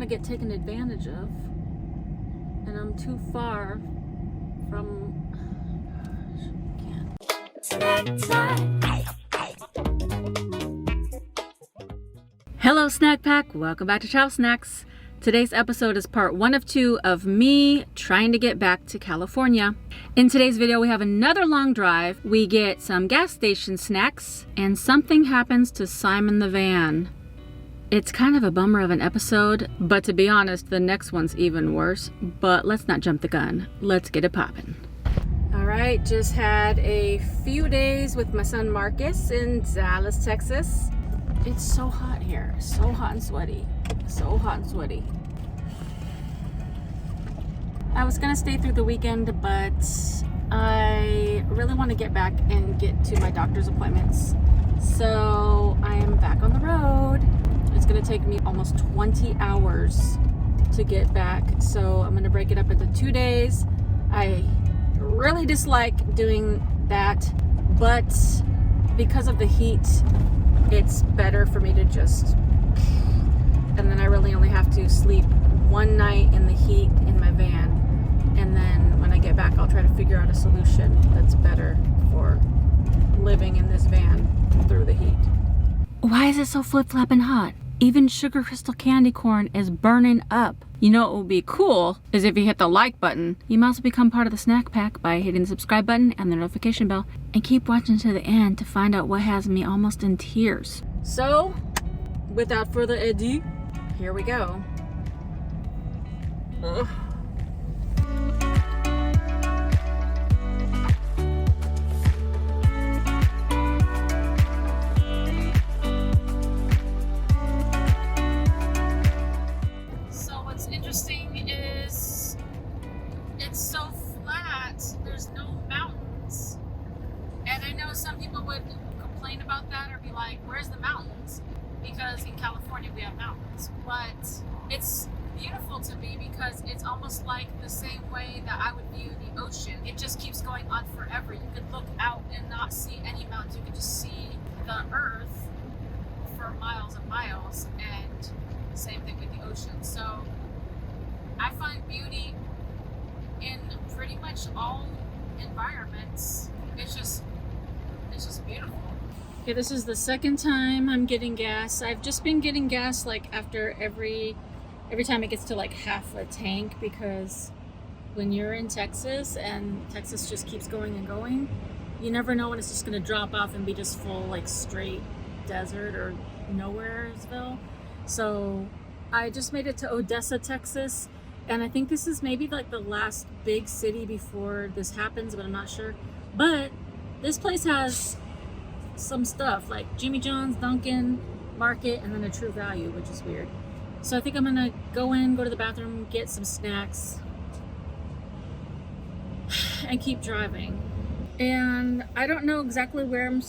want to get taken advantage of, and I'm too far from. Hello Snack Pack, welcome back to Travel Snacks. Today's episode is part 1 of 2 of me trying to get back to California. In today's video we have another long drive, we get some gas station snacks, and something happens to Simon the van. It's kind of a bummer of an episode, but to be honest, the next one's even worse. But let's not jump the gun, let's get it poppin'. Alright, just had a few days with my son Marcus in Dallas, Texas. It's so hot here, so hot and sweaty, so hot and sweaty. I was gonna stay through the weekend, but I really want to get back and get to my doctor's appointments. So I am back on the road. It's gonna take me almost 20 hours to get back. So I'm gonna break it up into 2 days. I really dislike doing that, but because of the heat, it's better for me to just, and then I really only have to sleep one night in the heat in my van, and then when I get back I'll try to figure out a solution that's better for living in this van through the heat. Why is it so flip-flopping hot? Even sugar crystal candy corn is burning up. You know what would be cool is if you hit the like button. You must also become part of the snack pack by hitting the subscribe button and the notification bell, and keep watching to the end to find out what has me almost in tears. So, without further ado, here we go. Ugh. Interesting is it's so flat, there's no mountains, and I know some people would complain about that or be like, where's the mountains? Because in California we have mountains, but it's beautiful to me because it's almost like the same way that I would view the ocean. It just keeps going on forever. You could look out and not see any mountains, you could just see the earth for miles and miles, and same thing with the ocean. So I find beauty in pretty much all environments. It's just beautiful. Okay, this is the second time I'm getting gas. I've just been getting gas like after every time it gets to like half a tank, because when you're in Texas and Texas just keeps going and going, you never know when it's just gonna drop off and be just full like straight desert or nowheresville. So I just made it to Odessa, Texas. And I think this is maybe like the last big city before this happens, but I'm not sure. But this place has some stuff like Jimmy John's, Dunkin', Market, and then a True Value, which is weird. So I think I'm gonna go to the bathroom, get some snacks, and keep driving. And I don't know exactly where I'm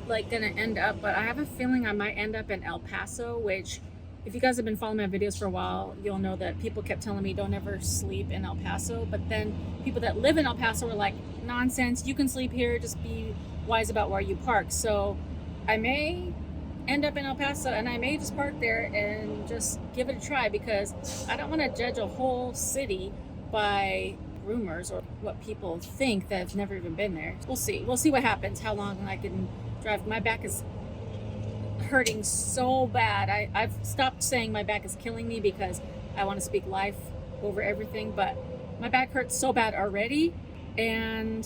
like gonna end up, but I have a feeling I might end up in El Paso, which, if you guys have been following my videos for a while, you'll know that people kept telling me don't ever sleep in El Paso. But then people that live in El Paso were like, nonsense, you can sleep here, just be wise about where you park. So I may end up in El Paso, and I may just park there and just give it a try, because I don't want to judge a whole city by rumors or what people think that have never even been there. We'll see what happens, how long I can drive. My back is hurting so bad. I've stopped saying my back is killing me because I want to speak life over everything, but my back hurts so bad already, and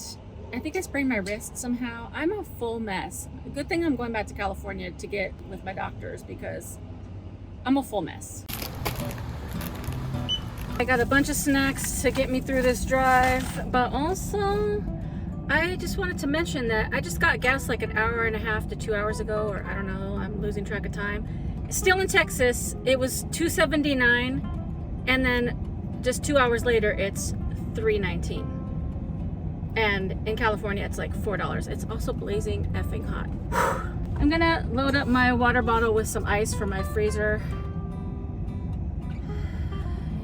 I think I sprained my wrist somehow. I'm a full mess. Good thing I'm going back to California to get with my doctors, because I'm a full mess. I got a bunch of snacks to get me through this drive, but also I just wanted to mention that I just got gas like an hour and a half to 2 hours ago, or I don't know, I'm losing track of time. Still in Texas, it was $2.79, and then just 2 hours later, it's $3.19. And in California, it's like $4. It's also blazing effing hot. I'm gonna load up my water bottle with some ice from my freezer.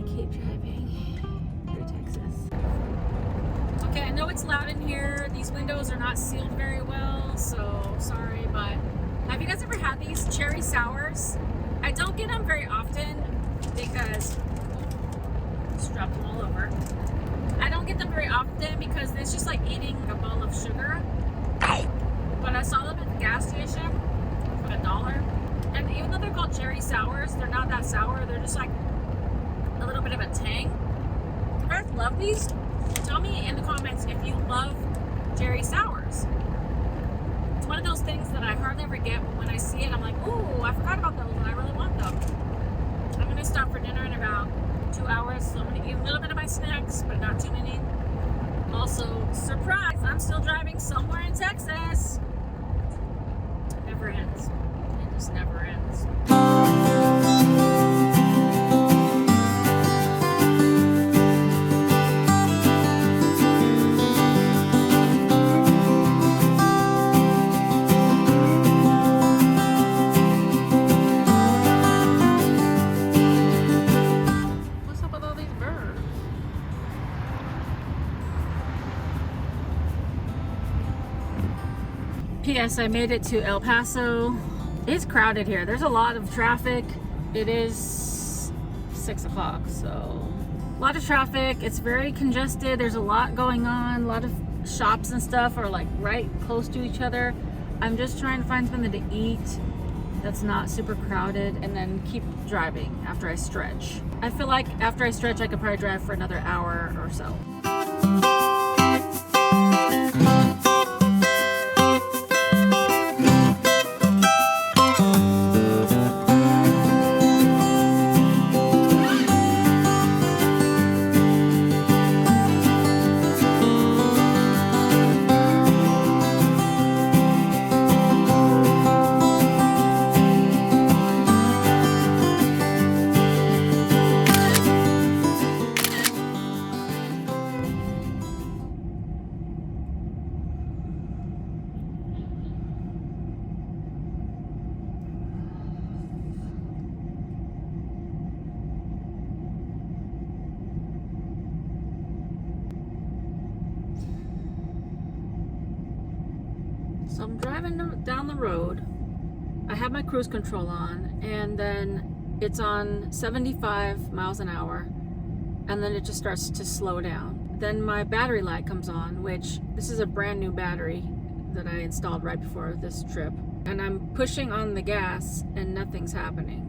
Keep driving through Texas. Okay, I know it's loud in here. These windows are not sealed very well, so sorry, but have you guys ever had these cherry sours? I don't get them very often. because just dropped them all over. I don't get them very often because it's just like eating a bowl of sugar. But I saw them at the gas station for $1. And even though they're called cherry sours, they're not that sour. They're just like a little bit of a tang. If you guys love these, tell me in the comments if you love cherry sours. It's one of those things that I hardly ever get, but when I see it, I'm like, ooh, I forgot about those and I really want them. I'm gonna stop for dinner in about 2 hours, so I'm gonna eat a little bit of my snacks, but not too many. Also, surprise, I'm still driving somewhere in Texas. It never ends. It just never ends. P.S. I made it to El Paso. It's crowded here. There's a lot of traffic. It is 6 o'clock, so a lot of traffic. It's very congested. There's a lot going on. A lot of shops and stuff are like right close to each other. I'm just trying to find something to eat that's not super crowded and then keep driving after I stretch. I feel like after I stretch, I could probably drive for another hour or so. So I'm driving down the road. I have my cruise control on, and then it's on 75 miles an hour, and then it just starts to slow down. Then my battery light comes on, which this is a brand new battery that I installed right before this trip. And I'm pushing on the gas and nothing's happening.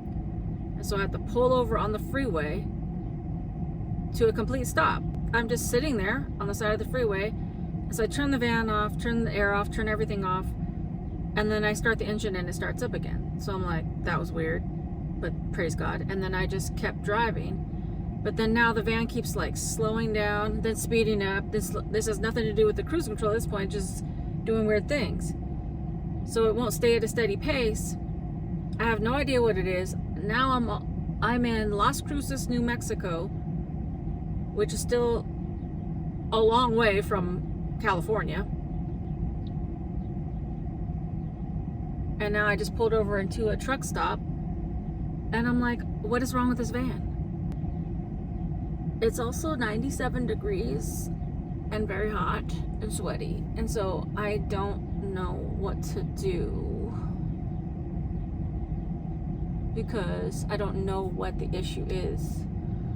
And so I have to pull over on the freeway to a complete stop. I'm just sitting there on the side of the freeway. So I turn the van off, turn the air off, turn everything off, and then I start the engine and it starts up again. So I'm like, that was weird, but praise God. And then I just kept driving. But then now the van keeps like slowing down, then speeding up. This has nothing to do with the cruise control at this point, just doing weird things. So it won't stay at a steady pace. I have no idea what it is. Now I'm in Las Cruces, New Mexico, which is still a long way from California. And now I just pulled over into a truck stop and I'm like, what is wrong with this van? It's also 97 degrees and very hot and sweaty, and so I don't know what to do because I don't know what the issue is.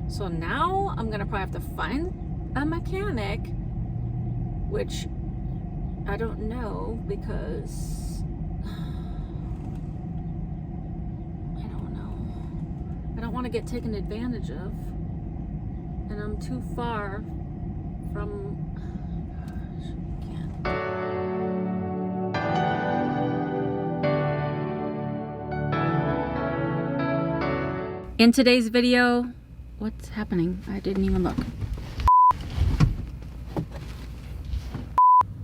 So now I'm gonna probably have to find a mechanic, which I don't know because I don't know. I don't want to get taken advantage of, and I'm too far from. Gosh, I can't. In today's video, what's happening? I didn't even look.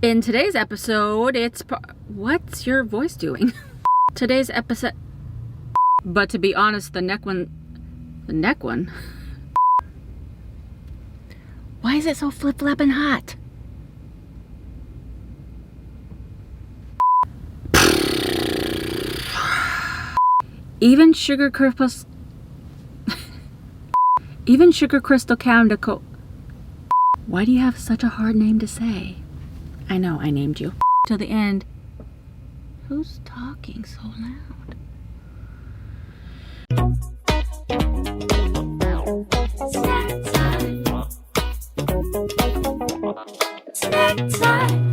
In today's episode, what's your voice doing? Today's episode, but to be honest, the neck one. Why is it so flip-flopping hot? Even sugar crystal Candico. Why do you have such a hard name to say? I know, I named you. Till the end. Who's talking so loud? Snack time.